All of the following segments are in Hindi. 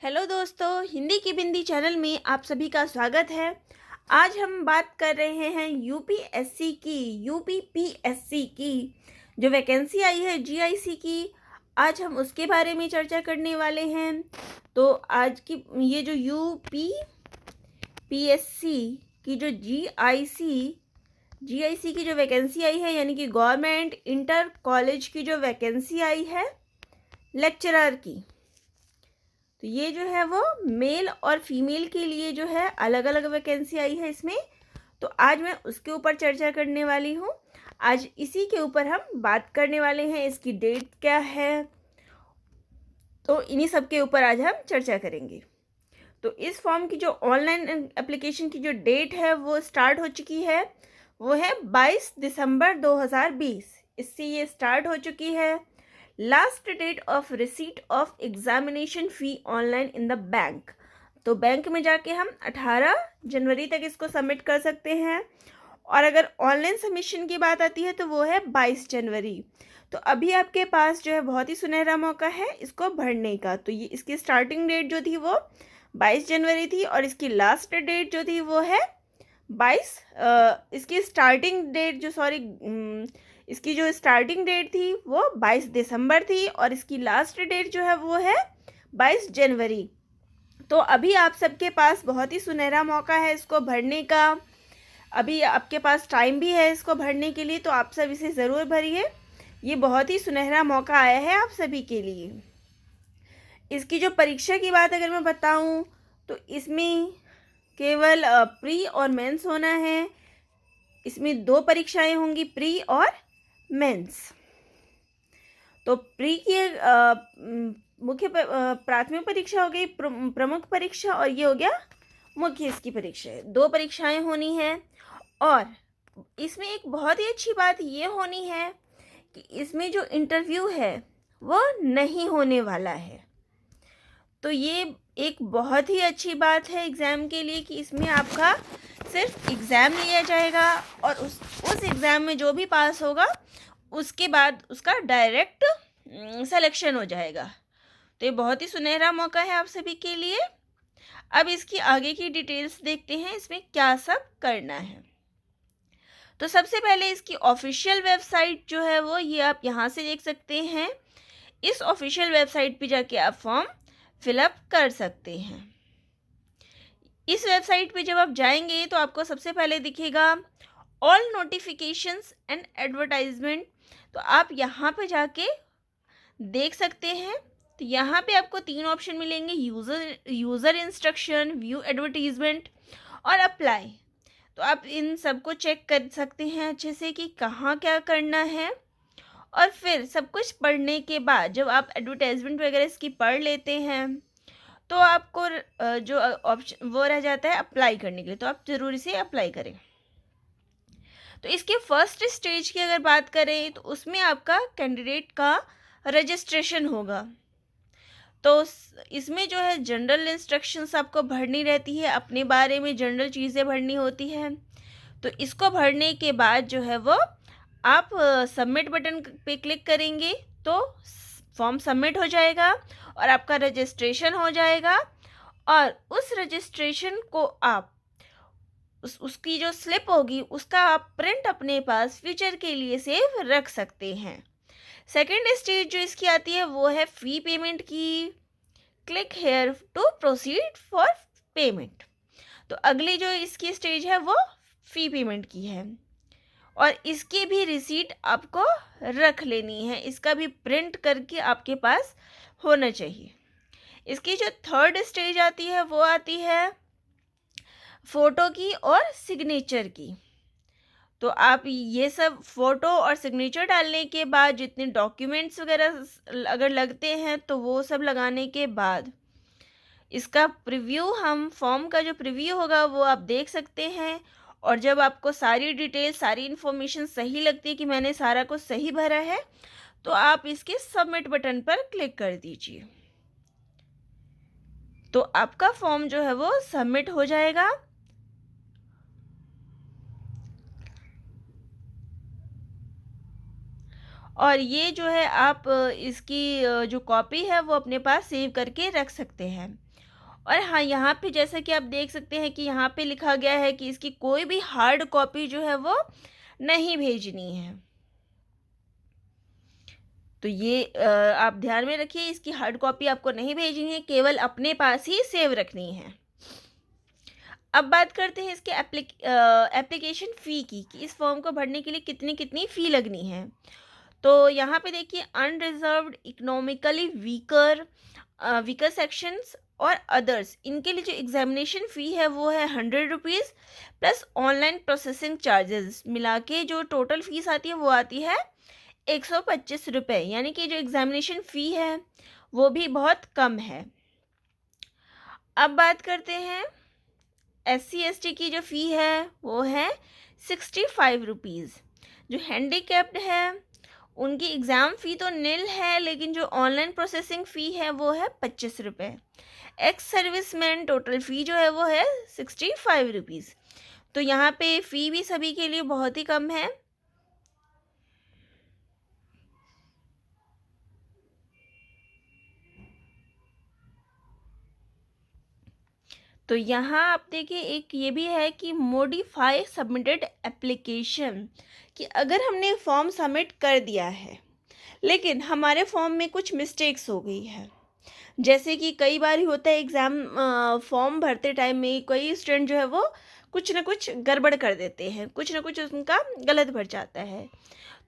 हेलो दोस्तों, हिंदी की बिंदी चैनल में आप सभी का स्वागत है। आज हम बात कर रहे हैं यूपीपीएससी की जो वैकेंसी आई है जीआईसी की। आज हम उसके बारे में चर्चा करने वाले हैं। तो आज की ये जो यूपीपीएससी की जो जीआईसी की जो वैकेंसी आई है, यानी कि गवर्नमेंट इंटर कॉलेज की जो वैकेंसी आई है लेक्चरर की, तो ये जो है वो मेल और फीमेल के लिए जो है अलग अलग वैकेंसी आई है इसमें। तो आज मैं उसके ऊपर चर्चा करने वाली हूँ। आज इसी के ऊपर हम बात करने वाले हैं। इसकी डेट क्या है, तो इन्हीं सब के ऊपर आज हम चर्चा करेंगे। तो इस फॉर्म की जो ऑनलाइन एप्लीकेशन की जो डेट है वो स्टार्ट हो चुकी है, वो है 22 दिसंबर 2020। इससे ये स्टार्ट हो चुकी है। Last date of receipt of examination fee online in the bank, तो बैंक में जाके हम 18 जनवरी तक इसको सबमिट कर सकते हैं। और अगर ऑनलाइन सबमिशन की बात आती है तो वो है 22 जनवरी। तो अभी आपके पास जो है बहुत ही सुनहरा मौका है इसको भरने का। तो ये इसकी स्टार्टिंग डेट जो थी वो 22 जनवरी थी और इसकी लास्ट डेट जो थी वो है 22 इसकी स्टार्टिंग डेट इसकी जो स्टार्टिंग डेट थी वो 22 दिसंबर थी और इसकी लास्ट डेट जो है वो है 22 जनवरी। तो अभी आप सबके पास बहुत ही सुनहरा मौका है इसको भरने का। अभी आपके पास टाइम भी है इसको भरने के लिए, तो आप सब इसे ज़रूर भरिए। ये बहुत ही सुनहरा मौका आया है आप सभी के लिए। इसकी जो परीक्षा की बात अगर मैं बताऊं तो इसमें केवल प्री और मेंस होना है। इसमें 2 परीक्षाएं होंगी, प्री और मेंस। तो प्री की मुख्य प्राथमिक परीक्षा हो गई, प्रमुख परीक्षा, और ये हो गया मुख्य इसकी परीक्षा है। 2 परीक्षाएं होनी है। और इसमें एक बहुत ही अच्छी बात ये होनी है कि इसमें जो इंटरव्यू है वो नहीं होने वाला है। तो ये एक बहुत ही अच्छी बात है एग्ज़ाम के लिए कि इसमें आपका सिर्फ एग्ज़ाम लिया जाएगा और उस एग्ज़ाम में जो भी पास होगा उसके बाद उसका डायरेक्ट सिलेक्शन हो जाएगा। तो ये बहुत ही सुनहरा मौका है आप सभी के लिए। अब इसकी आगे की डिटेल्स देखते हैं, इसमें क्या सब करना है। तो सबसे पहले इसकी ऑफिशियल वेबसाइट जो है वो ये आप यहाँ से देख सकते हैं। इस ऑफिशियल वेबसाइट पे जाके आप फॉर्म फिलअप कर सकते हैं। इस वेबसाइट पे जब आप जाएंगे तो आपको सबसे पहले दिखेगा ऑल नोटिफिकेशंस एंड एडवर्टाइजमेंट। तो आप यहाँ पे जाके देख सकते हैं। तो यहाँ पे आपको 3 ऑप्शन मिलेंगे, यूज़र इंस्ट्रक्शन, व्यू एडवर्टीजमेंट और अप्लाई। तो आप इन सबको चेक कर सकते हैं अच्छे से कि कहाँ क्या करना है। और फिर सब कुछ पढ़ने के बाद जब आप एडवर्टाइजमेंट वगैरह इसकी पढ़ लेते हैं तो आपको जो ऑप्शन वो रह जाता है अप्लाई करने के लिए, तो आप ज़रूर इसे अप्लाई करें। तो इसके फर्स्ट स्टेज की अगर बात करें तो उसमें आपका कैंडिडेट का रजिस्ट्रेशन होगा। तो इसमें जो है जनरल इंस्ट्रक्शंस आपको भरनी रहती है, अपने बारे में जनरल चीज़ें भरनी होती है। तो इसको भरने के बाद जो है वो आप सबमिट बटन पे क्लिक करेंगे तो फॉर्म सबमिट हो जाएगा और आपका रजिस्ट्रेशन हो जाएगा। और उस रजिस्ट्रेशन को आप उसकी जो स्लिप होगी उसका आप प्रिंट अपने पास फ्यूचर के लिए सेव रख सकते हैं। सेकेंड स्टेज जो इसकी आती है वो है फ़ी पेमेंट की। Click here to proceed for payment. तो अगली जो इसकी स्टेज है वो फ़ी पेमेंट की है और इसकी भी रिसीट आपको रख लेनी है, इसका भी प्रिंट करके आपके पास होना चाहिए। इसकी जो थर्ड स्टेज आती है वो आती है फ़ोटो की और सिग्नेचर की। तो आप ये सब फ़ोटो और सिग्नेचर डालने के बाद जितने डॉक्यूमेंट्स वगैरह अगर लगते हैं तो वो सब लगाने के बाद इसका प्रीव्यू, हम फॉर्म का जो प्रीव्यू होगा वो आप देख सकते हैं। और जब आपको सारी डिटेल, सारी इन्फॉर्मेशन सही लगती है कि मैंने सारा कुछ सही भरा है, तो आप इसके सबमिट बटन पर क्लिक कर दीजिए। तो आपका फॉर्म जो है वो सबमिट हो जाएगा। और ये जो है आप इसकी जो कॉपी है वो अपने पास सेव करके रख सकते हैं। और हाँ, यहाँ पे जैसा कि आप देख सकते हैं कि यहाँ पे लिखा गया है कि इसकी कोई भी हार्ड कॉपी जो है वो नहीं भेजनी है। तो ये आप ध्यान में रखिए, इसकी हार्ड कॉपी आपको नहीं भेजनी है, केवल अपने पास ही सेव रखनी है। अब बात करते हैं इसके एप्लीकेशन फ़ी की, कि इस फॉर्म को भरने के लिए कितनी कितनी फ़ी लगनी है। तो यहाँ पे देखिए, अनरिजर्व्ड, इकोनॉमिकली वीकर सेक्शंस और अदर्स, इनके लिए जो एग्जामिनेशन फ़ी है वो है 100 rupees plus online processing charges मिला के जो टोटल फीस आती है वो आती है 125 रुपये। यानी कि जो एग्जामिनेशन फ़ी है वो भी बहुत कम है। अब बात करते हैं SC/ST की जो फ़ी है वो है 65 रुपीज़। जो हैंडीकैप्ड है उनकी एग्ज़ाम फ़ी तो नील है, लेकिन जो ऑनलाइन प्रोसेसिंग फ़ी है वो है 25 रुपये। एक्स सर्विसमैन टोटल फ़ी जो है वो है 65 रुपीज़। तो यहाँ पे फ़ी भी सभी के लिए बहुत ही कम है। तो यहाँ आप देखिए, एक ये भी है कि मॉडिफाई सबमिटेड एप्लीकेशन, कि अगर हमने फॉर्म सबमिट कर दिया है लेकिन हमारे फॉर्म में कुछ मिस्टेक्स हो गई है, जैसे कि कई बार ही होता है एग्ज़ाम फॉर्म भरते टाइम में कोई स्टूडेंट जो है वो कुछ ना कुछ गड़बड़ कर देते हैं, कुछ ना कुछ उनका गलत भर जाता है।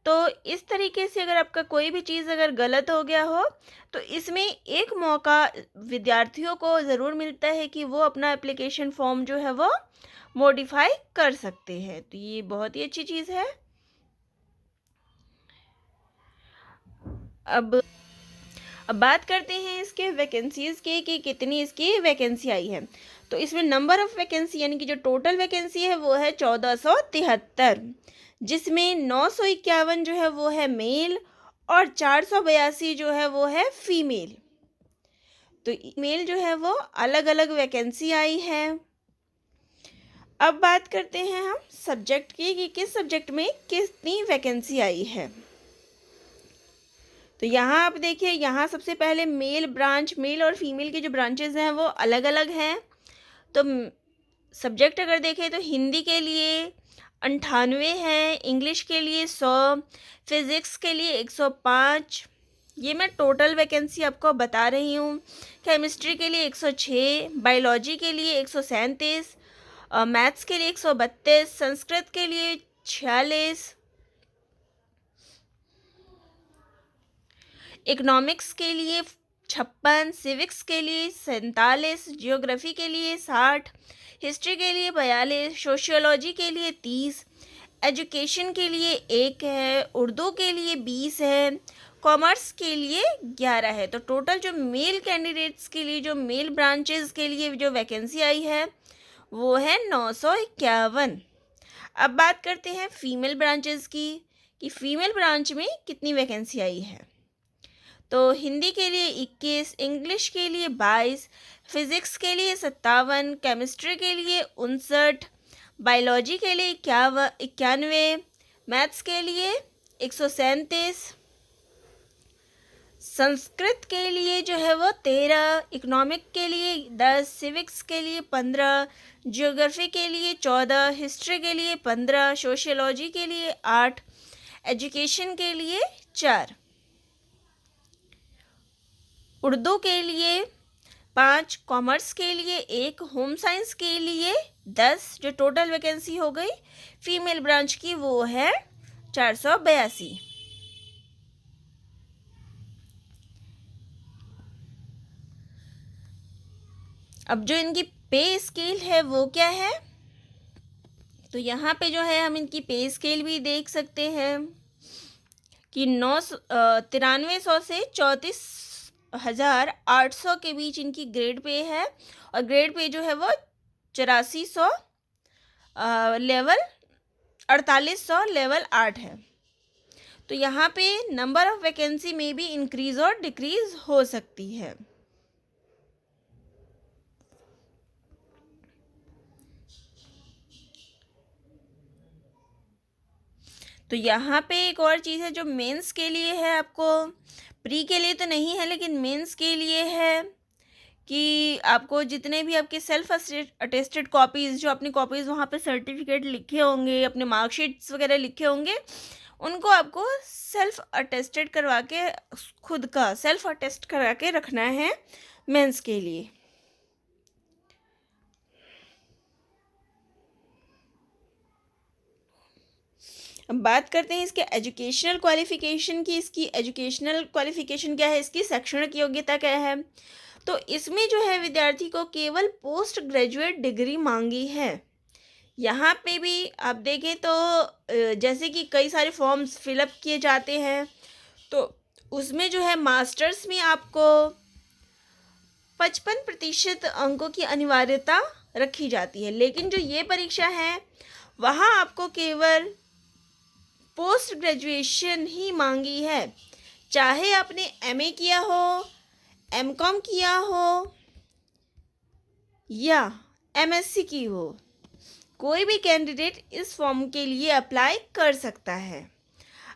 तो इस तरीके से अगर आपका कोई भी चीज़ अगर गलत हो गया हो तो इसमें एक मौका विद्यार्थियों को ज़रूर मिलता है कि वो अपना एप्लीकेशन फॉर्म जो है वो मॉडिफाई कर सकते हैं। तो ये बहुत ही अच्छी चीज़ है। अब बात करते हैं इसके वैकेंसीज़ के, कि कितनी इसकी वैकेंसी आई है। तो इसमें नंबर ऑफ़ वैकेंसी यानी कि जो टोटल वैकेंसी है वो है 1473, जिसमें 951 जो है वो है मेल और 482 जो है वो है फीमेल। तो मेल जो है वो अलग अलग वैकेंसी आई है। अब बात करते हैं हम सब्जेक्ट की, कि किस सब्जेक्ट में कितनी वैकेंसी आई है। तो यहाँ आप देखिए, यहाँ सबसे पहले मेल और फीमेल के जो ब्रांचेस हैं वो अलग अलग हैं। तो सब्जेक्ट अगर देखें तो हिंदी के लिए 98 है, इंग्लिश के लिए 100, फिज़िक्स के लिए 105। ये मैं टोटल वैकेंसी आपको बता रही हूँ। केमिस्ट्री के लिए 106, बायोलॉजी के लिए 137, मैथ्स के लिए 132, संस्कृत के लिए 46, इकोनॉमिक्स के लिए 56, सिविक्स के लिए 47, जियोग्राफी के लिए 60, हिस्ट्री के लिए 42, सोशियोलॉजी के लिए 30, एजुकेशन के लिए 1 है, उर्दू के लिए 20 है, कॉमर्स के लिए 11 है। तो टोटल जो मेल कैंडिडेट्स के लिए, जो मेल ब्रांचेस के लिए जो वैकेंसी आई है वो है 951। अब बात करते हैं फीमेल ब्रांचेस की, कि फीमेल ब्रांच में कितनी वैकेंसी आई है। तो हिंदी के लिए 21, इंग्लिश के लिए 22, फिज़िक्स के लिए 57, केमिस्ट्री के लिए 59, बायोलॉजी के लिए 91, मैथ्स के लिए 137, संस्कृत के लिए जो है वो 13, इकोनॉमिक के लिए 10, सिविक्स के लिए 15, जियोग्राफी के लिए 14, हिस्ट्री के लिए 15, सोशियोलॉजी के लिए 8, एजुकेशन के लिए 4, उर्दू के लिए 5, कॉमर्स के लिए 1, होम साइंस के लिए 10। जो टोटल वैकेंसी हो गई फीमेल ब्रांच की वो है 482। अब जो इनकी पे स्केल है वो क्या है, तो यहाँ पे जो है हम इनकी पे स्केल भी देख सकते हैं कि 9300 से 34,800 के बीच इनकी ग्रेड पे है, और ग्रेड पे जो है वो 8400 लेवल 4800 लेवल 8 है। तो यहाँ पे नंबर ऑफ वैकेंसी में भी इंक्रीज और डिक्रीज हो सकती है। तो यहाँ पे एक और चीज़ है जो मेंस के लिए है, आपको प्री के लिए तो नहीं है लेकिन मेंस के लिए है, कि आपको जितने भी आपके सेल्फ अटेस्टेड कॉपीज़, जो अपनी कॉपीज़ वहाँ पे सर्टिफिकेट लिखे होंगे, अपने मार्कशीट्स वगैरह लिखे होंगे, उनको आपको सेल्फ अटेस्टेड करवा के, खुद का सेल्फ अटेस्ट करा के रखना है मेंस के लिए। अब बात करते हैं इसके एजुकेशनल क्वालिफिकेशन की। इसकी एजुकेशनल क्वालिफिकेशन क्या है, इसकी शैक्षणिक योग्यता क्या है। तो इसमें जो है विद्यार्थी को केवल पोस्ट ग्रेजुएट डिग्री मांगी है। यहाँ पे भी आप देखें तो जैसे कि कई सारे फॉर्म्स फिलअप किए जाते हैं, तो उसमें जो है मास्टर्स में आपको 55% अंकों की अनिवार्यता रखी जाती है, लेकिन जो ये परीक्षा है वहाँ आपको केवल पोस्ट ग्रेजुएशन ही मांगी है। चाहे आपने एमए किया हो, एमकॉम किया हो या एमएससी की हो, कोई भी कैंडिडेट इस फॉर्म के लिए अप्लाई कर सकता है।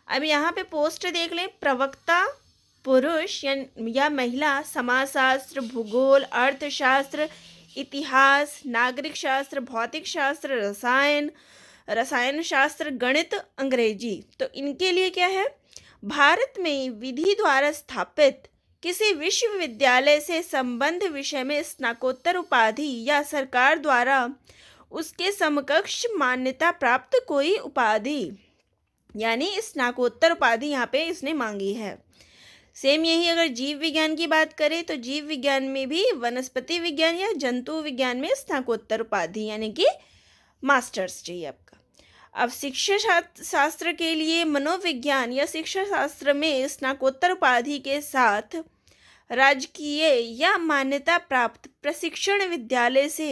अब यहाँ पे पोस्ट देख लें। प्रवक्ता पुरुष या महिला समाजशास्त्र, भूगोल, अर्थशास्त्र, इतिहास, नागरिक शास्त्र, भौतिक शास्त्र, रसायन शास्त्र, गणित, अंग्रेजी। तो इनके लिए क्या है, भारत में विधि द्वारा स्थापित किसी विश्वविद्यालय से संबंध विषय में स्नातकोत्तर उपाधि या सरकार द्वारा उसके समकक्ष मान्यता प्राप्त कोई उपाधि, यानी स्नातकोत्तर उपाधि यहाँ पे इसने मांगी है। सेम यही अगर जीव विज्ञान की बात करें तो जीव विज्ञान में भी वनस्पति विज्ञान या जंतु विज्ञान में स्नातकोत्तर उपाधि यानी कि मास्टर्स चाहिए आपका। अब शिक्षा शास्त्र के लिए मनोविज्ञान या शिक्षा शास्त्र में स्नातकोत्तर उपाधि के साथ राजकीय या मान्यता प्राप्त प्रशिक्षण विद्यालय से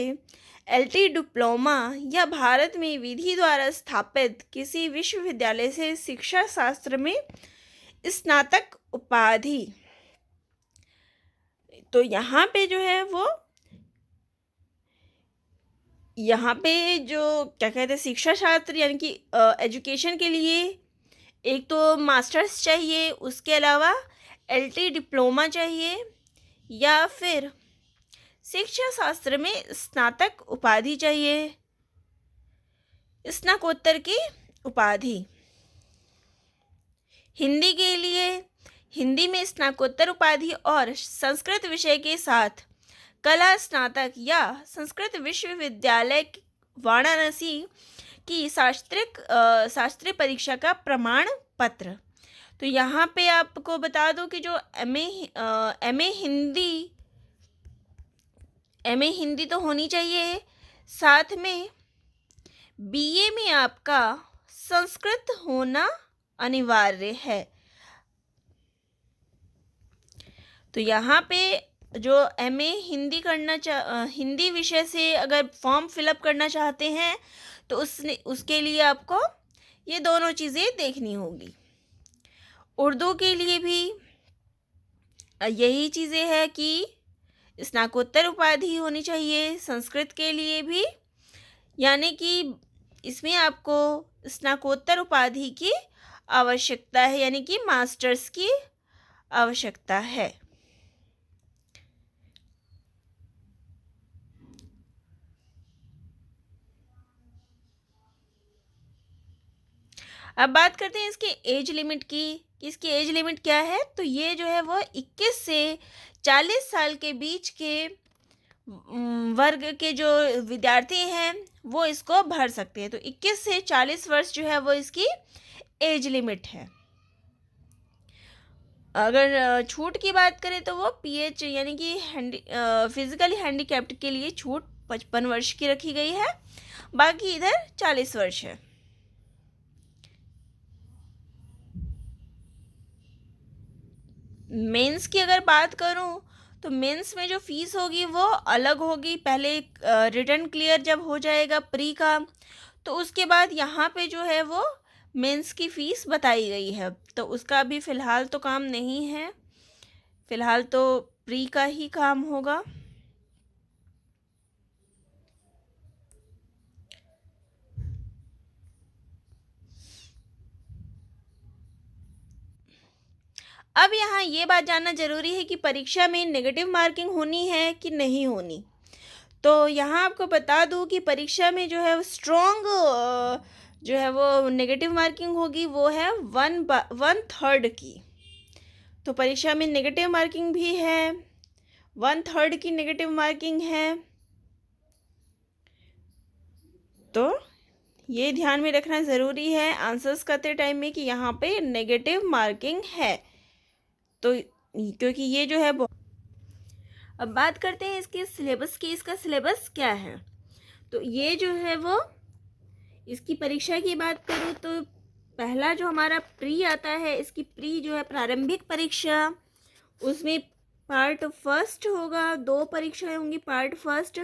एलटी डिप्लोमा या भारत में विधि द्वारा स्थापित किसी विश्वविद्यालय से शिक्षा शास्त्र में स्नातक उपाधि। तो यहाँ पे जो है वो यहाँ पे जो क्या कहते हैं शिक्षा शास्त्र यानी कि एजुकेशन के लिए एक तो मास्टर्स चाहिए, उसके अलावा एलटी डिप्लोमा चाहिए या फिर शिक्षा शास्त्र में स्नातक उपाधि चाहिए, स्नातकोत्तर की उपाधि। हिंदी के लिए हिंदी में स्नातकोत्तर उपाधि और संस्कृत विषय के साथ कला स्नातक या संस्कृत विश्वविद्यालय वाराणसी की शास्त्रीय परीक्षा का प्रमाण पत्र। तो यहाँ पे आपको बता दो कि जो एमए हिंदी तो होनी चाहिए, साथ में बीए में आपका संस्कृत होना अनिवार्य है। तो यहाँ पे जो एमए हिंदी हिंदी विषय से अगर फॉर्म फिलअप करना चाहते हैं तो उसके लिए आपको ये दोनों चीज़ें देखनी होगी। उर्दू के लिए भी यही चीज़ें है कि स्नातकोत्तर उपाधि होनी चाहिए, संस्कृत के लिए भी यानी कि इसमें आपको स्नातकोत्तर उपाधि की आवश्यकता है यानी कि मास्टर्स की आवश्यकता है। अब बात करते हैं इसके एज लिमिट की। इसकी एज लिमिट क्या है, तो ये जो है वो 21 से 40 साल के बीच के वर्ग के जो विद्यार्थी हैं वो इसको भर सकते हैं। तो 21 से 40 वर्ष जो है वो इसकी एज लिमिट है। अगर छूट की बात करें तो वो पीएच यानी कि फिजिकली हैंडीकैप्ड के लिए छूट 55 वर्ष की रखी गई है, बाकी इधर 40 वर्ष है। मेंस की अगर बात करूं तो मेंस में जो फीस होगी वो अलग होगी। पहले रिटर्न क्लियर जब हो जाएगा प्री का, तो उसके बाद यहाँ पे जो है वो मेंस की फ़ीस बताई गई है। तो उसका अभी फ़िलहाल तो काम नहीं है, फ़िलहाल तो प्री का ही काम होगा। अब यहाँ ये बात जानना ज़रूरी है कि परीक्षा में नेगेटिव मार्किंग होनी है कि नहीं होनी। तो यहाँ आपको बता दूँ कि परीक्षा में जो है स्ट्रॉन्ग जो है वो नेगेटिव मार्किंग होगी, वो है 1/3 की। तो परीक्षा में नेगेटिव मार्किंग भी है, 1/3 की नेगेटिव मार्किंग है। तो ये ध्यान में रखना ज़रूरी है आंसर्स करते टाइम में कि यहाँ पे नेगेटिव मार्किंग है। तो क्योंकि ये जो है अब बात करते हैं इसके सिलेबस की। इसका सिलेबस क्या है? तो ये जो है वो इसकी परीक्षा की बात करूँ तो पहला जो हमारा प्री आता है, इसकी प्री जो है प्रारंभिक परीक्षा, उसमें पार्ट फर्स्ट होगा, 2 परीक्षाएं होंगी पार्ट फर्स्ट,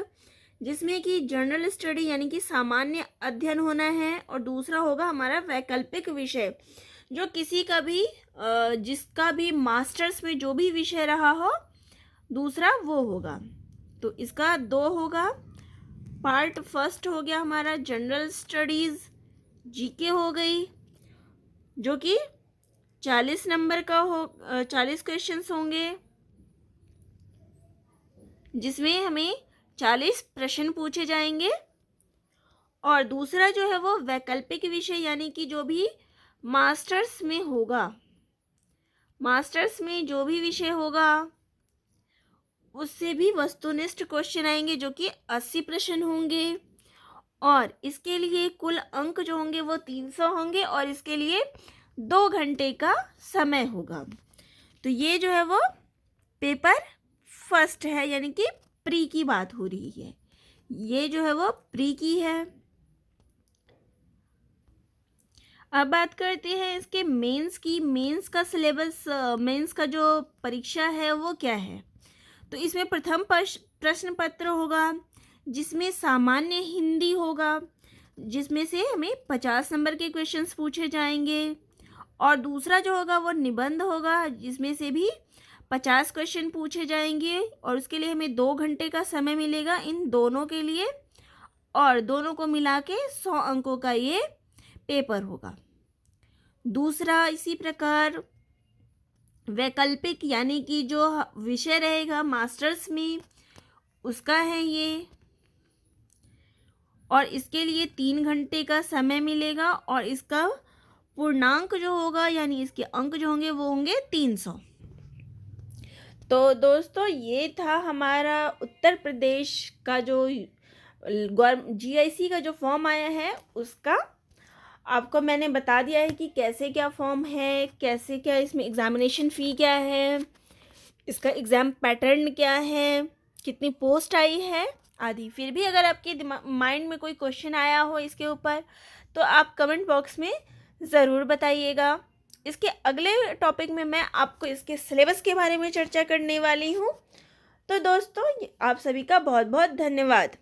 जिसमें कि जनरल स्टडी यानी कि सामान्य अध्ययन होना है, और दूसरा होगा हमारा वैकल्पिक विषय, जो किसी का भी जिसका भी मास्टर्स में जो भी विषय रहा हो दूसरा वो होगा। तो इसका 2 होगा। पार्ट फर्स्ट हो गया हमारा जनरल स्टडीज़, जीके हो गई, जो कि 40 नंबर का 40 क्वेश्चंस होंगे, जिसमें हमें 40 प्रश्न पूछे जाएंगे। और दूसरा जो है वो वैकल्पिक विषय यानी कि जो भी मास्टर्स में होगा, मास्टर्स में जो भी विषय होगा उससे भी वस्तुनिष्ठ क्वेश्चन आएंगे, जो कि 80 प्रश्न होंगे। और इसके लिए कुल अंक जो होंगे वो 300 होंगे, और इसके लिए 2 घंटे का समय होगा। तो ये जो है वो पेपर फर्स्ट है, यानी कि प्री की बात हो रही है। ये जो है वो प्री की है। अब बात करते हैं इसके मेंस की। मेंस का सिलेबस, मेंस का जो परीक्षा है वो क्या है? तो इसमें प्रथम प्रश्न पत्र होगा, जिसमें सामान्य हिंदी होगा, जिसमें से हमें 50 नंबर के क्वेश्चंस पूछे जाएंगे। और दूसरा जो होगा वो निबंध होगा, जिसमें से भी 50 क्वेश्चन पूछे जाएंगे, और उसके लिए हमें 2 घंटे का समय मिलेगा इन दोनों के लिए, और दोनों को मिला के 100 अंकों का ये पेपर होगा। दूसरा इसी प्रकार वैकल्पिक यानी कि जो विषय रहेगा मास्टर्स में उसका है ये, और इसके लिए 3 घंटे का समय मिलेगा, और इसका पूर्णांक जो होगा यानी इसके अंक जो होंगे वो होंगे 300। तो दोस्तों ये था हमारा उत्तर प्रदेश का जो GIC का जो फॉर्म आया है उसका आपको मैंने बता दिया है कि कैसे क्या फॉर्म है, कैसे क्या इसमें एग्ज़ामिनेशन फ़ी क्या है, इसका एग्ज़ाम पैटर्न क्या है, कितनी पोस्ट आई है आदि। फिर भी अगर आपके माइंड में कोई क्वेश्चन आया हो इसके ऊपर तो आप कमेंट बॉक्स में ज़रूर बताइएगा। इसके अगले टॉपिक में मैं आपको इसके सिलेबस के बारे में चर्चा करने वाली हूँ। तो दोस्तों आप सभी का बहुत बहुत धन्यवाद।